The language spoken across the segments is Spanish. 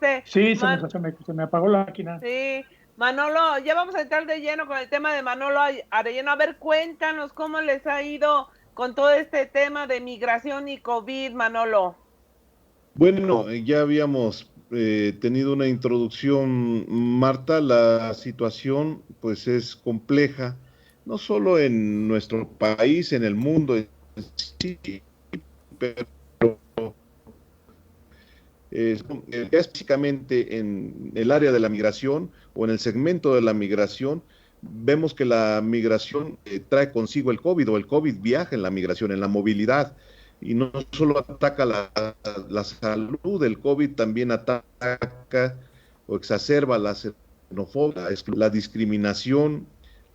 ves, Sí, se me apagó la máquina. Sí, Manolo, ya vamos a entrar de lleno con el tema de Manolo Arellano. A ver, cuéntanos cómo les ha ido con todo este tema de migración y COVID, Manolo. Bueno, ya habíamos tenido una introducción, Marta. La situación pues es compleja, no solo en nuestro país, en el mundo en sí, pero ya específicamente en el área de la migración o en el segmento de la migración, vemos que la migración trae consigo el COVID, o el COVID viaja en la migración, en la movilidad, y no solo ataca la salud, el COVID también ataca o exacerba la xenofobia, la discriminación,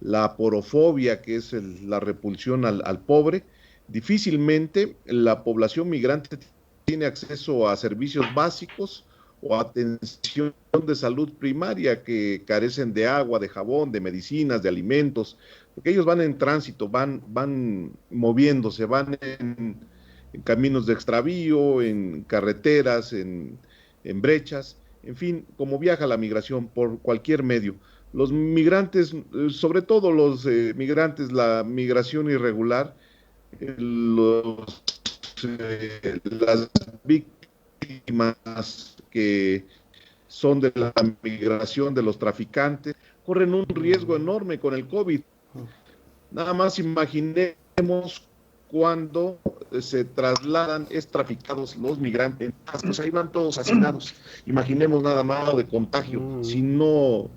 la aporofobia, que es la repulsión al pobre. Difícilmente la población migrante tiene acceso a servicios básicos o atención de salud primaria, que carecen de agua, de jabón, de medicinas, de alimentos, porque ellos van en tránsito, van moviéndose, van en caminos de extravío, en carreteras, en brechas, en fin, como viaja la migración por cualquier medio. Los migrantes, sobre todo los migrantes, la migración irregular, las víctimas que son de la migración, de los traficantes, corren un riesgo enorme con el COVID. Nada más imaginemos cuando se trasladan, traficados los migrantes, pues ahí van todos hacinados. Imaginemos nada más de contagio, si no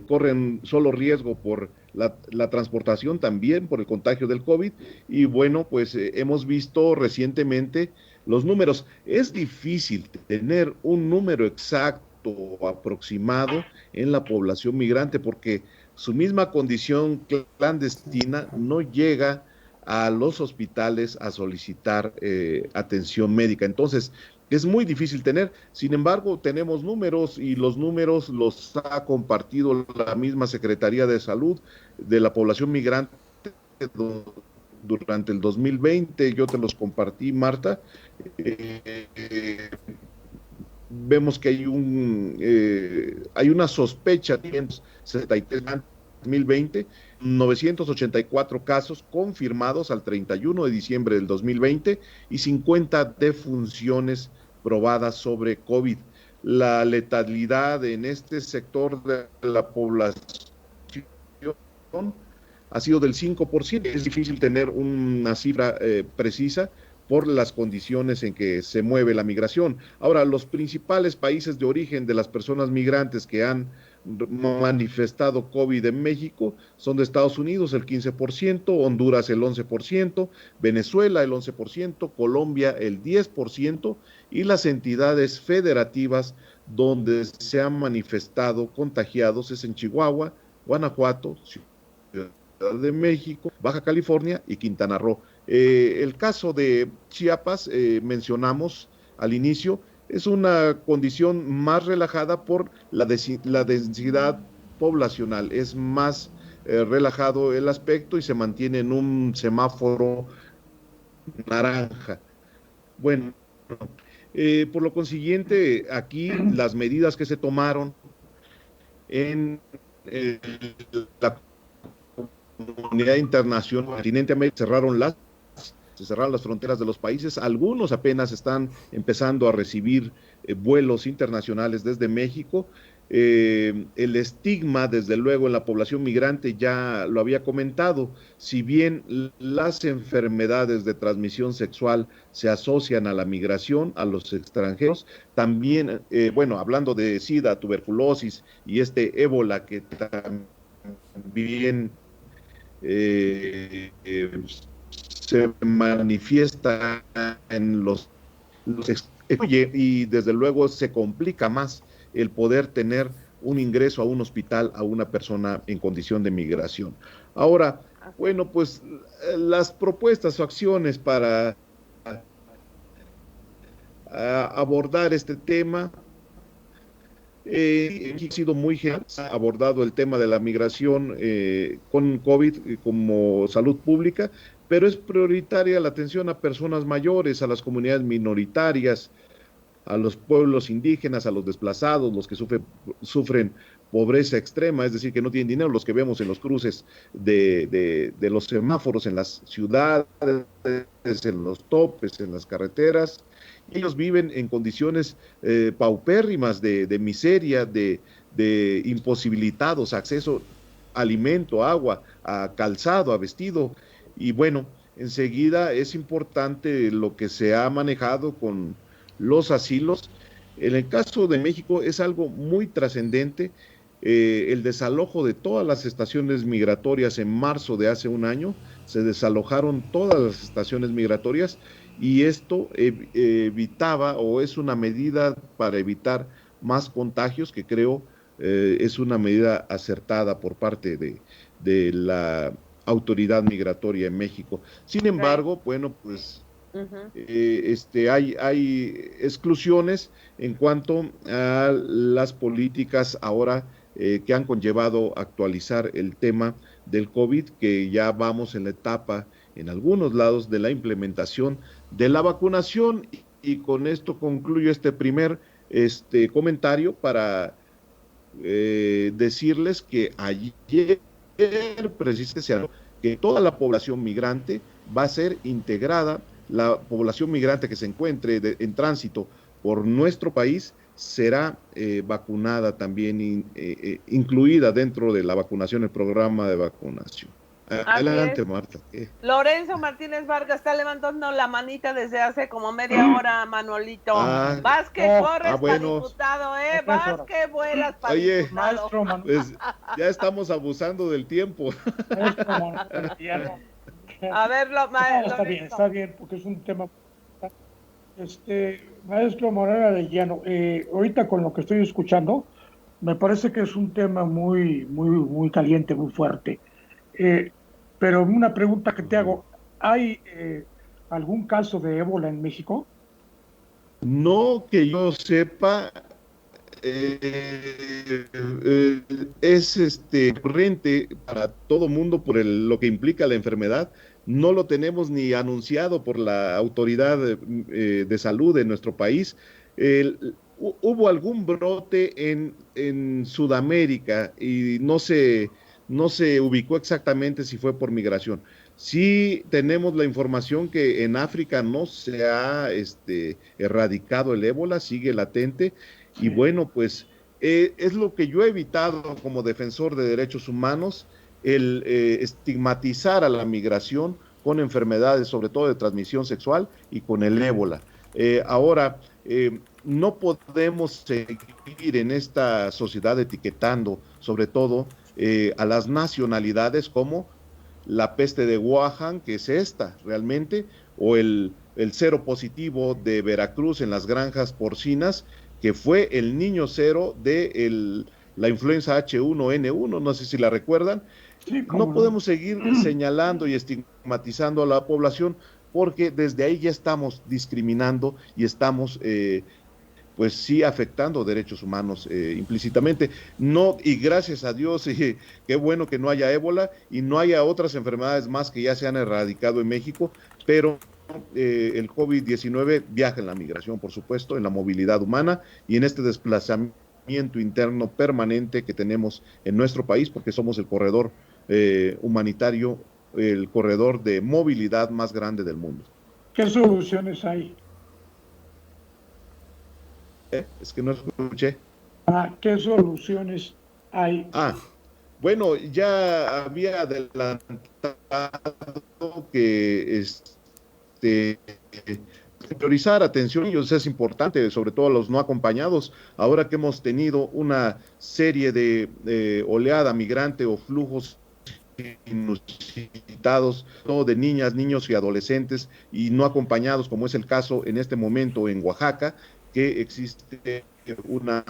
corren solo riesgo por la transportación, también por el contagio del COVID. Y bueno, pues hemos visto recientemente los números. Es difícil tener un número exacto o aproximado en la población migrante, porque su misma condición clandestina no llega a los hospitales a solicitar atención médica. Entonces, es muy difícil tener. Sin embargo, tenemos números, y los números los ha compartido la misma Secretaría de Salud de la población migrante durante el 2020. Yo te los compartí, Marta. Vemos que hay una sospecha de 73 2020, 984 casos confirmados al 31 de diciembre del 2020 y 50 defunciones probadas sobre COVID. La letalidad en este sector de la población ha sido del 5%. Es difícil tener una cifra precisa por las condiciones en que se mueve la migración. Ahora, los principales países de origen de las personas migrantes que han manifestado COVID en México son de Estados Unidos, el 15%, Honduras el 11%, Venezuela el 11%, Colombia el 10%, y las entidades federativas donde se han manifestado contagiados es en Chihuahua, Guanajuato, Ciudad de México, Baja California y Quintana Roo. El caso de Chiapas, mencionamos al inicio, es una condición más relajada por la densidad poblacional. Es más relajado el aspecto y se mantiene en un semáforo naranja. Bueno, por lo consiguiente, aquí las medidas que se tomaron en la comunidad internacional, continente América, se cerraron las fronteras de los países. Algunos apenas están empezando a recibir vuelos internacionales desde México. El estigma, desde luego, en la población migrante, ya lo había comentado. Si bien las enfermedades de transmisión sexual se asocian a la migración, a los extranjeros, también, bueno, hablando de SIDA, tuberculosis y ébola, que también se manifiesta en y desde luego se complica más el poder tener un ingreso a un hospital a una persona en condición de migración. Ahora, bueno, pues las propuestas o acciones para abordar este tema, ha sido muy general, ha abordado el tema de la migración con COVID como salud pública, pero es prioritaria la atención a personas mayores, a las comunidades minoritarias, a los pueblos indígenas, a los desplazados, los que sufren pobreza extrema, es decir, que no tienen dinero, los que vemos en los cruces de los semáforos en las ciudades, en los topes, en las carreteras. Ellos viven en condiciones paupérrimas de miseria, de imposibilitados, acceso a alimento, agua, a calzado, a vestido. Y bueno, enseguida es importante lo que se ha manejado con los asilos. En el caso de México es algo muy trascendente, el desalojo de todas las estaciones migratorias en marzo de hace un año. Se desalojaron todas las estaciones migratorias y esto evitaba, o es una medida para evitar más contagios, que creo es una medida acertada por parte de la autoridad migratoria en México. Sin embargo, bueno, pues hay exclusiones en cuanto a las políticas ahora que han conllevado actualizar el tema del COVID, que ya vamos en la etapa en algunos lados de la implementación de la vacunación. Y con esto concluyo este primer comentario para decirles que ayer precisamente que toda la población migrante va a ser integrada. La población migrante que se encuentre en tránsito por nuestro país será vacunada también, incluida dentro de la vacunación, el programa de vacunación. Adelante, Marta. Lorenzo Martínez Vargas está levantando la manita desde hace como media hora, Manolito. Vas que corres para diputado, vas que vuelas para diputado. Pues ya estamos abusando del tiempo. A ver, está bien, porque es un tema. Maestro Morera de Llano, ahorita con lo que estoy escuchando, me parece que es un tema muy, muy, muy caliente, muy fuerte. Pero una pregunta que te hago, ¿hay algún caso de ébola en México? No que yo sepa, es corriente para todo mundo por lo que implica la enfermedad. No lo tenemos ni anunciado por la autoridad de salud de nuestro país. Hubo algún brote en Sudamérica y no se ubicó exactamente si fue por migración. Sí tenemos la información que en África no se ha erradicado el ébola, sigue latente. Y bueno, pues es lo que yo he evitado como defensor de derechos humanos, el estigmatizar a la migración con enfermedades, sobre todo de transmisión sexual, y con el ébola. Ahora, no podemos seguir en esta sociedad etiquetando, sobre todo, a las nacionalidades como la peste de Wuhan, que es esta realmente, o el cero positivo de Veracruz en las granjas porcinas, que fue el niño cero de la influenza H1N1, no sé si la recuerdan. Sí, no podemos seguir señalando y estigmatizando a la población, porque desde ahí ya estamos discriminando y estamos pues sí afectando derechos humanos implícitamente. No, y gracias a Dios, qué bueno que no haya ébola y no haya otras enfermedades más que ya se han erradicado en México, pero el COVID-19 viaja en la migración, por supuesto, en la movilidad humana y en este desplazamiento interno permanente que tenemos en nuestro país, porque somos el corredor humanitario, el corredor de movilidad más grande del mundo. ¿Qué soluciones hay? Es que no escuché. ¿Qué soluciones hay? Bueno, ya había adelantado que priorizar atención a ellos es importante, sobre todo a los no acompañados. Ahora que hemos tenido una serie de oleada migrante o flujos inusitados, todo de niñas, niños y adolescentes y no acompañados, como es el caso en este momento en Oaxaca, que existe una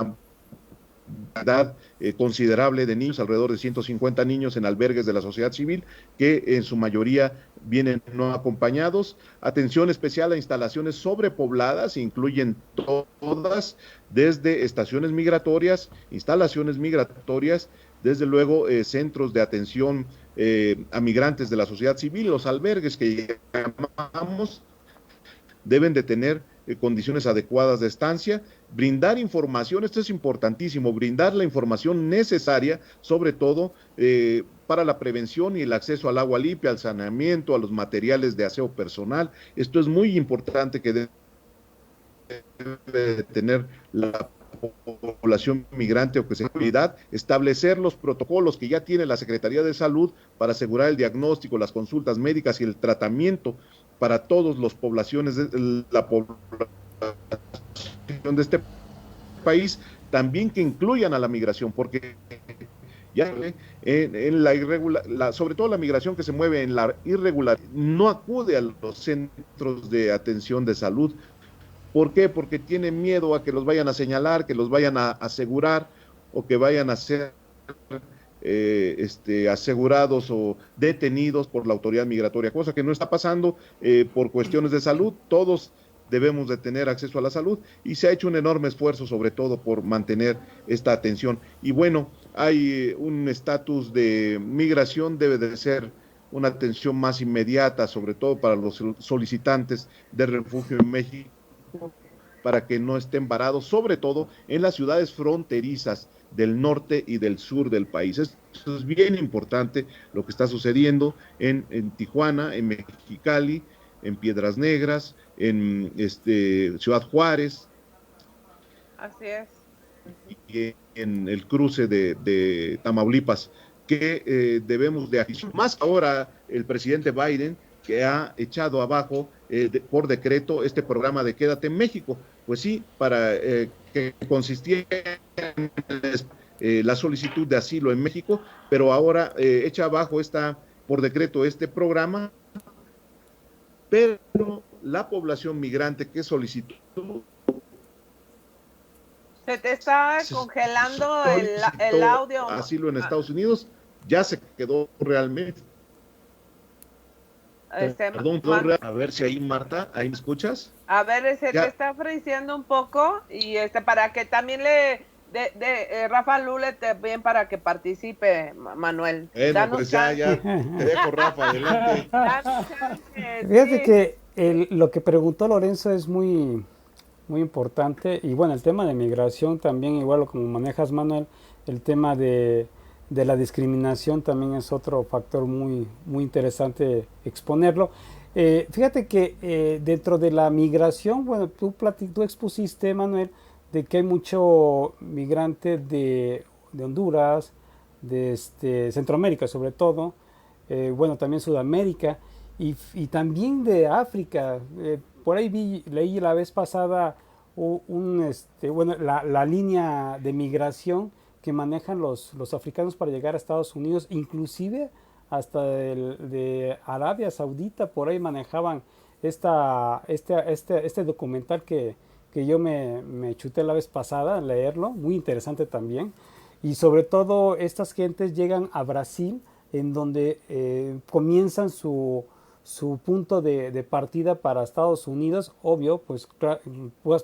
cantidad considerable de niños, alrededor de 150 niños en albergues de la sociedad civil, que en su mayoría vienen no acompañados. Atención especial a instalaciones sobrepobladas, incluyen todas, desde estaciones migratorias, instalaciones migratorias, desde luego centros de atención a migrantes de la sociedad civil. Los albergues que llamamos deben de tener condiciones adecuadas de estancia, brindar información, esto es importantísimo, brindar la información necesaria, sobre todo para la prevención y el acceso al agua limpia, al saneamiento, a los materiales de aseo personal. Esto es muy importante que debe tener la población migrante o que sea comunidad, establecer los protocolos que ya tiene la Secretaría de Salud para asegurar el diagnóstico, las consultas médicas y el tratamiento para todas las poblaciones de la población de este país, también que incluyan a la migración, porque ya en la sobre todo la migración que se mueve en la irregular, no acude a los centros de atención de salud. ¿Por qué? Porque tienen miedo a que los vayan a señalar, que los vayan a asegurar o que vayan a ser asegurados o detenidos por la autoridad migratoria, cosa que no está pasando por cuestiones de salud. Todos debemos de tener acceso a la salud y se ha hecho un enorme esfuerzo sobre todo por mantener esta atención. Y bueno, hay un estatus de migración, debe de ser una atención más inmediata, sobre todo para los solicitantes de refugio en México, para que no estén varados, sobre todo en las ciudades fronterizas del norte y del sur del país. Esto es bien importante lo que está sucediendo en Tijuana, en Mexicali, en Piedras Negras, en Ciudad Juárez. Así es. Y en el cruce de Tamaulipas, que debemos de aquí. Más ahora el presidente Biden, que ha echado abajo por decreto este programa de Quédate en México. Pues sí, para que consistiera en la solicitud de asilo en México, pero ahora echa abajo por decreto este programa, pero la población migrante que solicitó... Se te está congelando el audio. Asilo en Estados Unidos, ya se quedó realmente. Perdón, a ver si ahí, Marta, ¿ahí me escuchas? A ver, te está friseando un poco y para que también Rafa Lule también para que participe, Manuel. Pues ya, te dejo, Rafa, adelante. Fíjate que lo que preguntó Lorenzo es muy, muy importante, y bueno, el tema de migración también, igual como manejas, Manuel, el tema de la discriminación también es otro factor muy, muy interesante exponerlo. Fíjate que dentro de la migración, bueno, tú expusiste, Manuel, de que hay mucho migrante de Honduras, de Centroamérica sobre todo, bueno, también Sudamérica, y también de África. Por ahí leí la vez pasada bueno, la línea de migración que manejan los africanos para llegar a Estados Unidos, inclusive hasta de Arabia Saudita. Por ahí manejaban este documental que yo me chuté la vez pasada, leerlo, muy interesante también. Y sobre todo estas gentes llegan a Brasil, en donde comienzan su punto de partida para Estados Unidos. Obvio, pues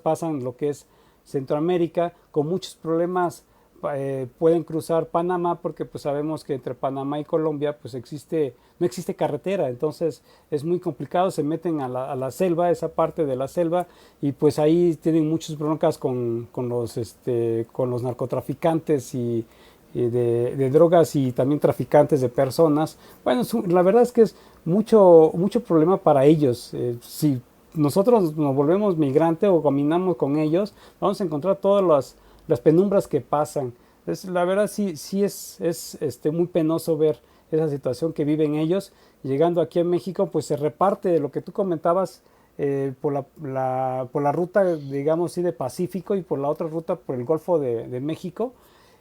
pasan lo que es Centroamérica con muchos problemas. Pueden cruzar Panamá, porque pues sabemos que entre Panamá y Colombia pues no existe carretera, entonces es muy complicado. Se meten a la selva, esa parte de la selva, y pues ahí tienen muchas broncas con los narcotraficantes y de drogas, y también traficantes de personas. Bueno, la verdad es que es mucho problema para ellos. Si nosotros nos volvemos migrantes o caminamos con ellos, vamos a encontrar todas las penumbras que pasan. La verdad sí es muy penoso ver esa situación que viven ellos. Llegando aquí a México, pues se reparte de lo que tú comentabas, por la ruta, digamos, sí, de Pacífico, y por la otra ruta por el Golfo de México.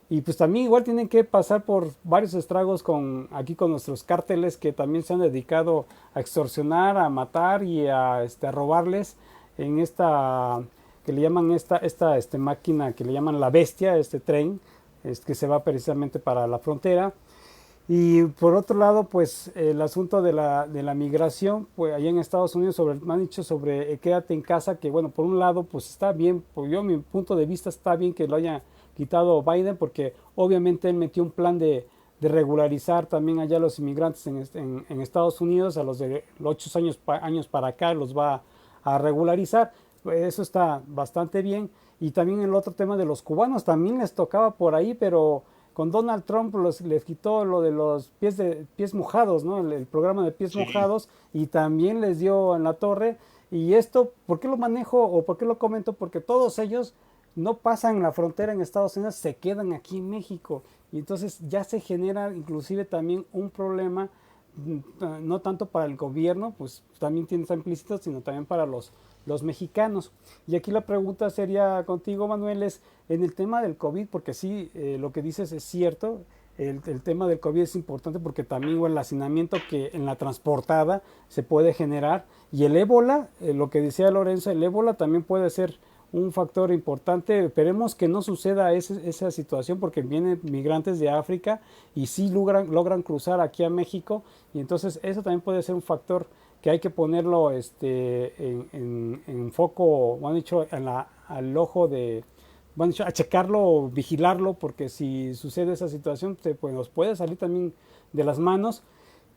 Y pues también igual tienen que pasar por varios estragos aquí con nuestros cárteles, que también se han dedicado a extorsionar, a matar y a robarles en esta que le llaman esta máquina que le llaman la Bestia, este tren que se va precisamente para la frontera. Y por otro lado, pues el asunto de la migración, pues allá en Estados Unidos, me han dicho sobre quédate en casa, que bueno, por un lado pues está bien, mi punto de vista está bien que lo haya quitado Biden, porque obviamente él metió un plan de regularizar también allá los inmigrantes en Estados Unidos. A los de 8 años para acá los va a regularizar. pues eso está bastante bien. Y también el otro tema de los cubanos, también les tocaba por ahí, pero con Donald Trump les quitó lo de los pies mojados, ¿no? El programa de pies mojados, y también les dio en la torre. Y esto, ¿por qué lo manejo o por qué lo comento? Porque todos ellos no pasan la frontera en Estados Unidos, se quedan aquí en México. Y entonces ya se genera inclusive también un problema, no tanto para el gobierno, pues también tiene implícito, sino también para los mexicanos. Y aquí la pregunta sería contigo, Manuel, es en el tema del COVID, porque sí, lo que dices es cierto, el tema del COVID es importante porque también el hacinamiento que en la transportada se puede generar, y el ébola, lo que decía Lorenzo, el ébola también puede ser un factor importante. Esperemos que no suceda esa situación, porque vienen migrantes de África y sí logran cruzar aquí a México, y entonces eso también puede ser un factor que hay que ponerlo en foco, bueno, dicho, al ojo de, bueno, dicho, a checarlo, vigilarlo, porque si sucede esa situación, pues nos puede salir también de las manos.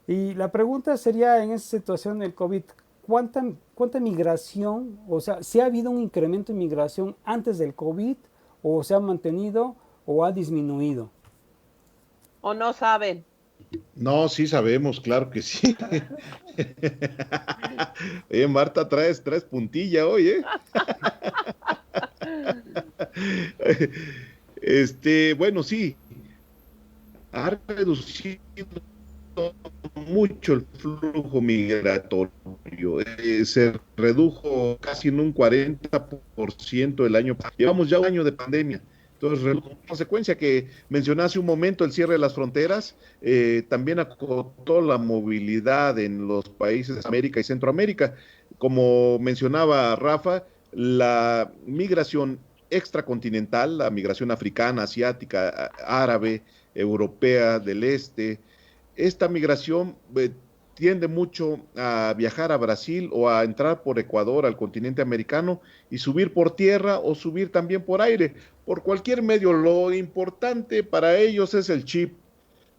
Y la pregunta sería, en esa situación del COVID, ¿cuánta migración, o sea, si ha habido un incremento en migración antes del COVID, o se ha mantenido, o ha disminuido? ¿O no saben? No, sí sabemos, claro que sí. Marta, traes puntilla hoy, bueno, sí, ha reducido mucho el flujo migratorio. Se redujo casi en un 40% el año pasado. Llevamos ya un año de pandemia. Entonces, consecuencia que mencioné hace un momento, el cierre de las fronteras, también acotó la movilidad en los países de América y Centroamérica. Como mencionaba Rafa, la migración extracontinental, la migración africana, asiática, árabe, europea, del este, esta migración tiende mucho a viajar a Brasil o a entrar por Ecuador al continente americano y subir por tierra o subir también por aire, por cualquier medio. Lo importante para ellos es el chip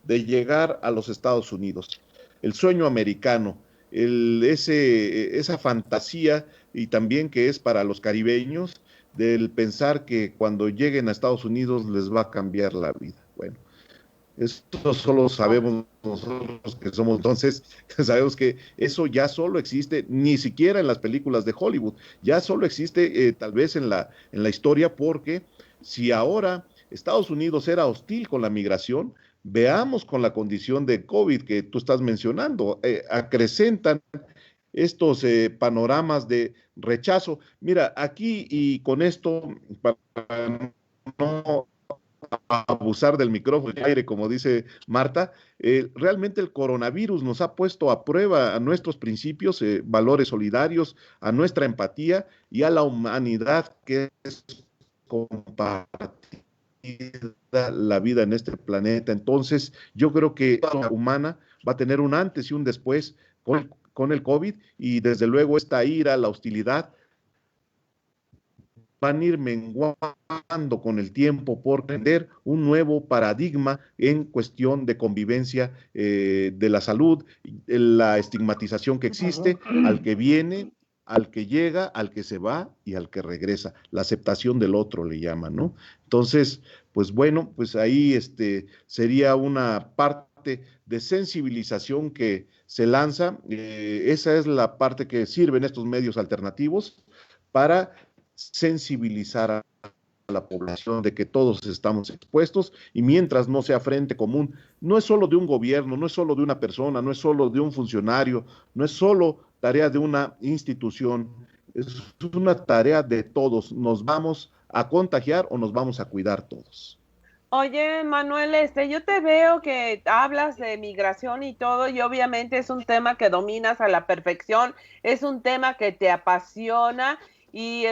de llegar a los Estados Unidos, el sueño americano, esa fantasía, y también que es para los caribeños, del pensar que cuando lleguen a Estados Unidos les va a cambiar la vida. Bueno, esto solo sabemos nosotros que somos, entonces sabemos que eso ya solo existe, ni siquiera en las películas de Hollywood, ya solo existe tal vez en la historia, porque si ahora Estados Unidos era hostil con la migración, veamos con la condición de COVID que tú estás mencionando, acrecentan estos panoramas de rechazo. Mira, aquí, y con esto, para no abusar del micrófono de aire, como dice Marta, realmente el coronavirus nos ha puesto a prueba a nuestros principios, valores solidarios, a nuestra empatía y a la humanidad, que es compartida la vida en este planeta. Entonces, yo creo que la humana va a tener un antes y un después con el COVID, y desde luego esta ira, la hostilidad, van a ir menguando con el tiempo por tener un nuevo paradigma en cuestión de convivencia, de la salud, la estigmatización que existe al que viene, al que llega, al que se va y al que regresa. La aceptación del otro le llaman, ¿no? Entonces, pues bueno, pues ahí sería una parte de sensibilización que se lanza. Esa es la parte que sirven estos medios alternativos para sensibilizar a la población de que todos estamos expuestos, y mientras no sea frente común, no es solo de un gobierno, no es solo de una persona, no es solo de un funcionario, no es solo tarea de una institución, es una tarea de todos. Nos vamos a contagiar o nos vamos a cuidar todos. Oye, Manuel, yo te veo que hablas de migración y todo, y obviamente es un tema que dominas a la perfección, es un tema que te apasiona, y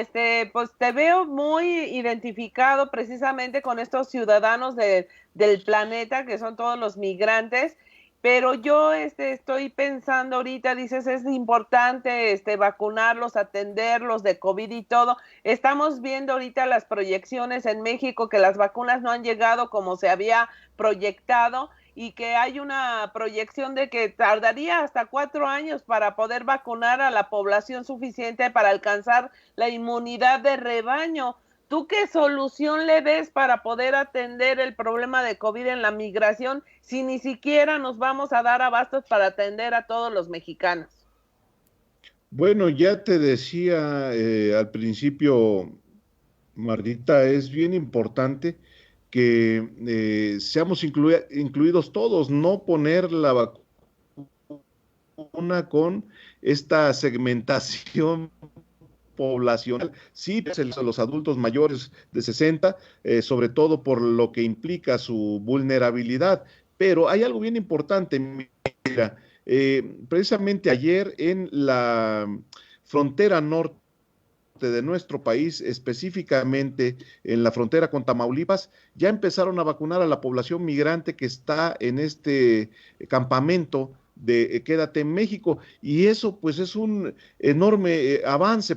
pues te veo muy identificado precisamente con estos ciudadanos del planeta, que son todos los migrantes. Pero yo estoy pensando ahorita, dices, es importante vacunarlos, atenderlos de COVID y todo. Estamos viendo ahorita las proyecciones en México, que las vacunas no han llegado como se había proyectado, y que hay una proyección de que tardaría hasta 4 años para poder vacunar a la población suficiente para alcanzar la inmunidad de rebaño. ¿Tú qué solución le ves para poder atender el problema de COVID en la migración si ni siquiera nos vamos a dar abastos para atender a todos los mexicanos? Bueno, ya te decía al principio, Martita, es bien importante que seamos incluidos todos, no poner la vacuna con esta segmentación poblacional, sí, los adultos mayores de 60, sobre todo por lo que implica su vulnerabilidad, pero hay algo bien importante, mira, precisamente ayer en la frontera norte de nuestro país, específicamente en la frontera con Tamaulipas, ya empezaron a vacunar a la población migrante que está en este campamento de Quédate en México, y eso pues es un enorme avance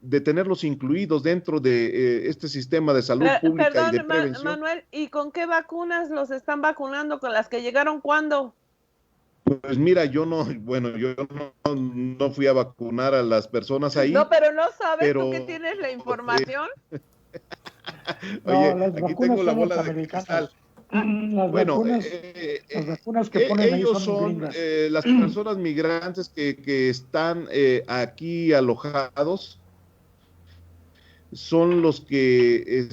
de tenerlos incluidos dentro de este sistema de salud pública. Perdón, y de prevención. Manuel, ¿y con qué vacunas los están vacunando? ¿Con las que llegaron cuándo? Pues mira, yo no fui a vacunar a las personas ahí. No, pero no sabes tú que tienes la información. Oye, no, las aquí tengo la bola de cristal. Las vacunas que ponen ahí son las personas migrantes que están aquí alojados son los que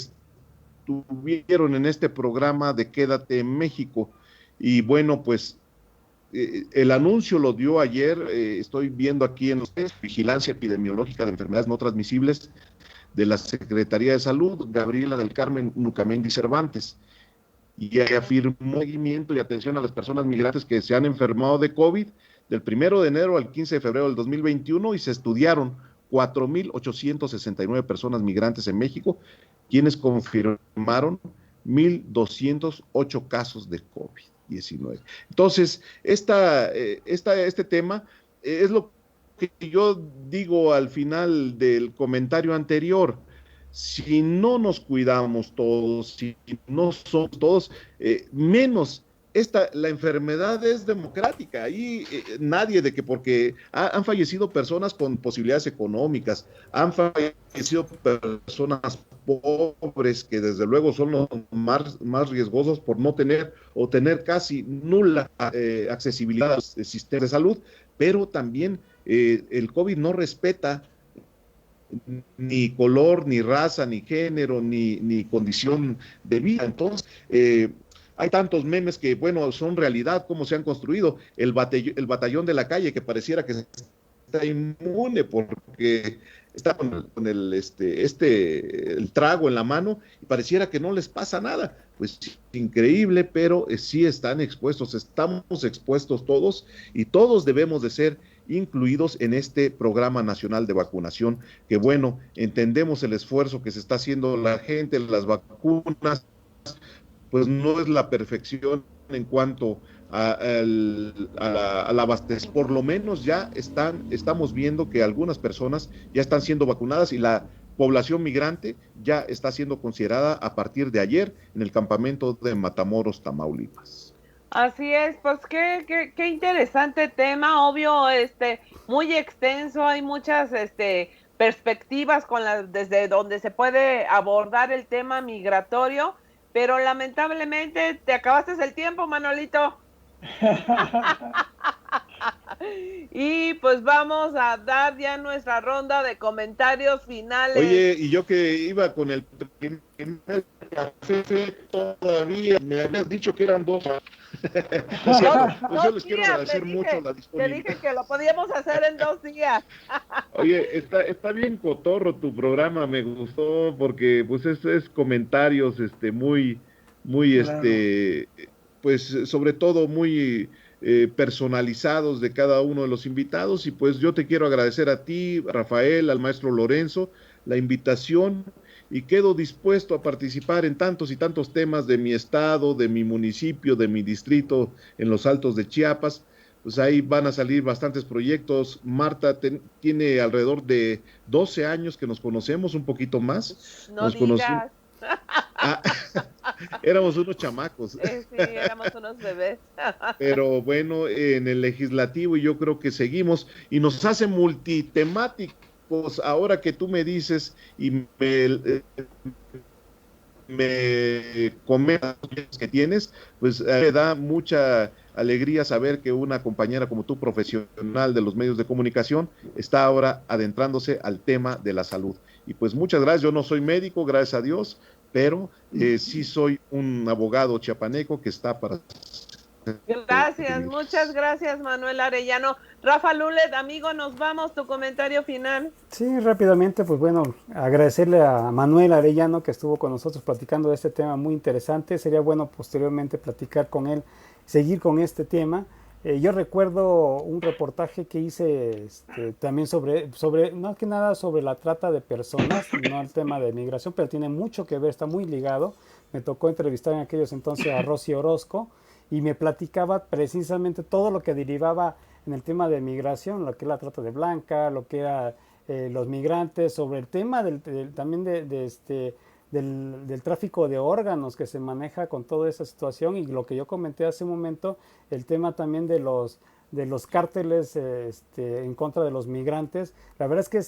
estuvieron en este programa de Quédate en México. Y bueno, pues el anuncio lo dio ayer, estoy viendo aquí en los Vigilancia Epidemiológica de Enfermedades No Transmisibles de la Secretaría de Salud, Gabriela del Carmen Nucamendi Cervantes, y afirmó seguimiento y atención a las personas migrantes que se han enfermado de COVID del 1 de enero al 15 de febrero del 2021 y se estudiaron 4,869 personas migrantes en México, quienes confirmaron 1,208 casos de COVID-19. Entonces, este tema es lo que yo digo al final del comentario anterior. Si no nos cuidamos todos, si no somos todos, menos la enfermedad es democrática. Ahí nadie de que porque han fallecido personas con posibilidades económicas, han fallecido personas pobres que desde luego son los más riesgosos por no tener o tener casi nula accesibilidad al sistema de salud, pero también el COVID no respeta ni color, ni raza, ni género, ni condición de vida. Entonces, hay tantos memes que, bueno, son realidad, cómo se han construido. El batallón de la calle, que pareciera que está inmune porque está con el trago en la mano y pareciera que no les pasa nada. Pues increíble, pero sí están expuestos, estamos expuestos todos y todos debemos de ser incluidos en este programa nacional de vacunación, que bueno, entendemos el esfuerzo que se está haciendo la gente, las vacunas, pues no es la perfección en cuanto al abastecimiento, por lo menos ya estamos viendo que algunas personas ya están siendo vacunadas y la población migrante ya está siendo considerada a partir de ayer en el campamento de Matamoros, Tamaulipas. Así es, pues qué interesante tema, obvio, muy extenso, hay muchas perspectivas desde donde se puede abordar el tema migratorio, pero lamentablemente te acabaste el tiempo, Manolito. Y pues vamos a dar ya nuestra ronda de comentarios finales. Oye, y yo que iba con el primer café todavía, me habías dicho que eran 2. Pues yo les quiero agradecer mucho la disponibilidad. Te dije que lo podíamos hacer en 2 días. Oye, está bien cotorro tu programa, me gustó porque pues es comentarios muy claro. Pues sobre todo muy personalizados de cada uno de los invitados, y pues yo te quiero agradecer a ti, Rafael, al maestro Lorenzo, la invitación, y quedo dispuesto a participar en tantos y tantos temas de mi estado, de mi municipio, de mi distrito en los Altos de Chiapas. Pues ahí van a salir bastantes proyectos. Marta tiene alrededor de 12 años que nos conocemos, un poquito más. No digas. éramos unos chamacos. Sí, éramos unos bebés. Pero bueno, en el legislativo yo creo que seguimos y nos hace multitemáticos. Ahora que tú me dices y me comentas que tienes, pues me da mucha alegría saber que una compañera como tú, profesional de los medios de comunicación, está ahora adentrándose al tema de la salud. Y pues muchas gracias, yo no soy médico, gracias a Dios, pero sí soy un abogado chiapaneco que está para... Gracias, muchas gracias, Manuel Arellano. Rafa Lulet, amigo, nos vamos, tu comentario final. Sí, rápidamente, pues bueno, agradecerle a Manuel Arellano que estuvo con nosotros platicando de este tema muy interesante. Sería bueno posteriormente platicar con él, seguir con este tema. Yo recuerdo un reportaje que hice también sobre, más que nada sobre la trata de personas, no el tema de migración, pero tiene mucho que ver, está muy ligado. Me tocó entrevistar en aquellos entonces a Rosy Orozco y me platicaba precisamente todo lo que derivaba en el tema de migración, lo que es la trata de blanca, lo que era los migrantes, sobre el tema también del tráfico de órganos que se maneja con toda esa situación, y lo que yo comenté hace un momento, el tema también de los cárteles en contra de los migrantes. La verdad es que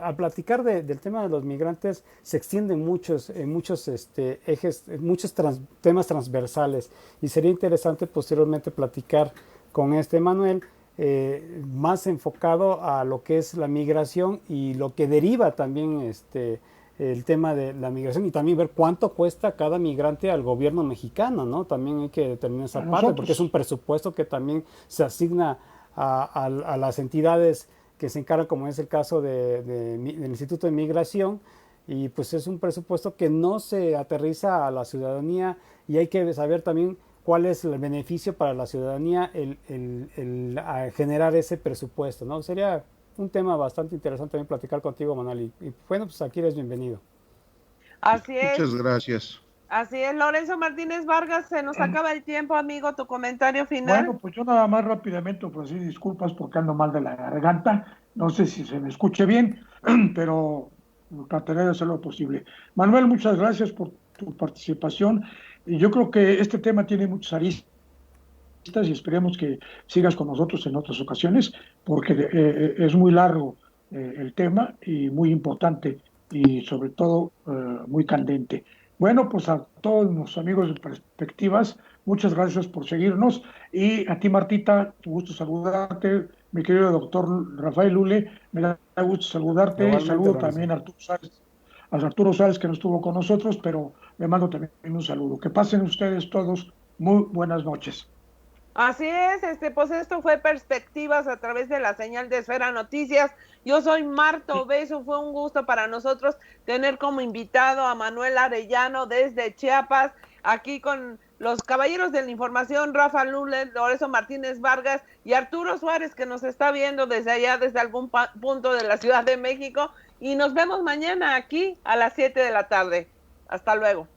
al platicar del tema de los migrantes se extienden muchos ejes, muchos temas transversales, y sería interesante posteriormente platicar con Manuel más enfocado a lo que es la migración y lo que deriva también el tema de la migración, y también ver cuánto cuesta cada migrante al gobierno mexicano, ¿no? También hay que determinar esa parte, porque es un presupuesto que también se asigna a las entidades que se encargan, como es el caso del Instituto de Migración, y pues es un presupuesto que no se aterriza a la ciudadanía, y hay que saber también cuál es el beneficio para la ciudadanía el generar ese presupuesto, ¿no? Sería un tema bastante interesante también platicar contigo, Manuel, y bueno, pues aquí eres bienvenido. Así es. Muchas gracias. Así es, Lorenzo Martínez Vargas, se nos acaba el tiempo, amigo, tu comentario final. Bueno, pues yo nada más rápidamente ofrecí disculpas porque ando mal de la garganta, no sé si se me escuche bien, pero trataré de hacer lo posible. Manuel, muchas gracias por tu participación, y yo creo que este tema tiene muchas aristas y esperemos que sigas con nosotros en otras ocasiones, porque es muy largo el tema y muy importante, y sobre todo muy candente. Bueno, pues a todos los amigos de Perspectivas, muchas gracias por seguirnos, y a ti, Martita, un gusto saludarte, mi querido doctor Rafael Lule, me da gusto saludarte. Igualmente, saludo Lorenzo. también a Arturo Sáenz, que no estuvo con nosotros, pero le mando también un saludo. Que pasen ustedes todos muy buenas noches. Así es, pues esto fue Perspectivas a través de la señal de Esfera Noticias. Yo soy Marta Obeso, fue un gusto para nosotros tener como invitado a Manuel Arellano desde Chiapas, aquí con los caballeros de la información, Rafa Lulet, Lorenzo Martínez Vargas y Arturo Suárez, que nos está viendo desde allá, desde algún punto de la Ciudad de México, y nos vemos mañana aquí a las 7 de la tarde. Hasta luego.